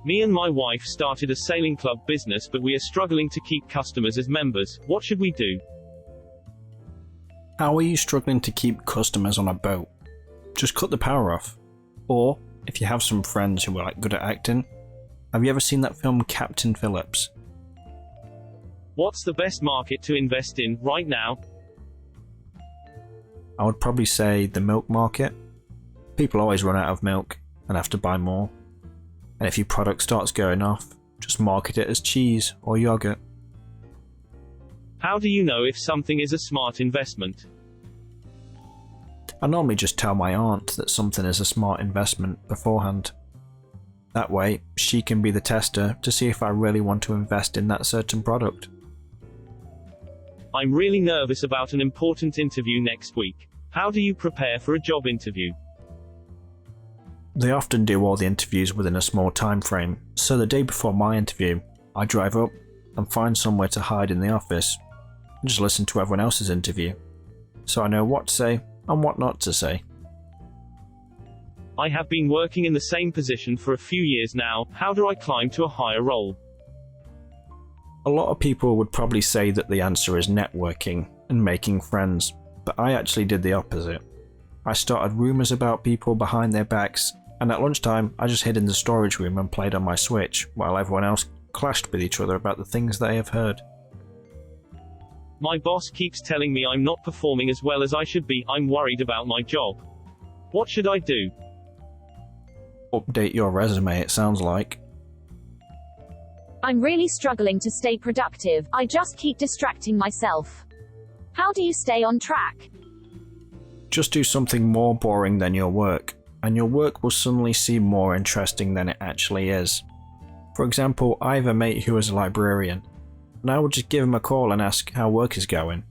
Me and my wife started a sailing club business, but we are struggling to keep customers as members. What should we do? How are you struggling to keep customers on a boat? Just cut the power off. Or, if you have some friends who are good at acting, have you ever seen that film Captain Phillips? What's the best market to invest in right now? I would probably say the milk market. People always run out of milk and have to buy more. And if your product starts going off, just market it as cheese or yogurt. How do you know if something is a smart investment? I normally just tell my aunt that something is a smart investment beforehand. That way, she can be the tester to see if I really want to invest in that certain product. I'm really nervous about an important interview next week. How do you prepare for a job interview? They often do all the interviews within a small time frame, so the day before my interview, I drive up and find somewhere to hide in the office and just listen to everyone else's interview, so I know what to say and what not to say. I have been working in the same position for a few years now. How do I climb to a higher role? A lot of people would probably say that the answer is networking and making friends, but I actually did the opposite. I started rumours about people behind their backs, and at lunchtime I just hid in the storage room and played on my Switch while everyone else clashed with each other about the things they have heard. My boss keeps telling me I'm not performing as well as I should be. I'm worried about my job. What should I do? Update your resume, it sounds like. I'm really struggling to stay productive. I just keep distracting myself. How do you stay on track? Just do something more boring than your work, and your work will suddenly seem more interesting than it actually is. For example, I have a mate who is a librarian, and I would just give him a call and ask how work is going.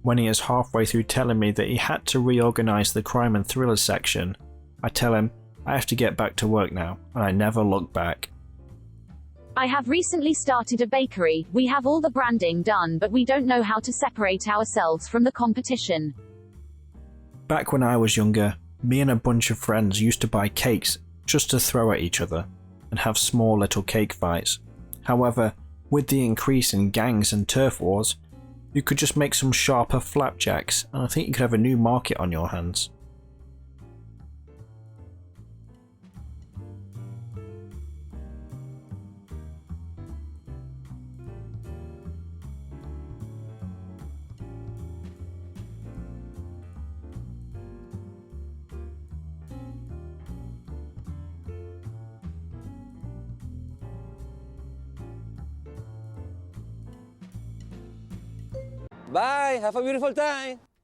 When he is halfway through telling me that he had to reorganize the crime and thriller section, I tell him I have to get back to work now, and I never look back. I have recently started a bakery. We have all the branding done, but we don't know how to separate ourselves from the competition. Back when I was younger, me and a bunch of friends used to buy cakes just to throw at each other and have small little cake fights. However, with the increase in gangs and turf wars, you could just make some sharper flapjacks, and I think you could have a new market on your hands. Bye! Have a beautiful time!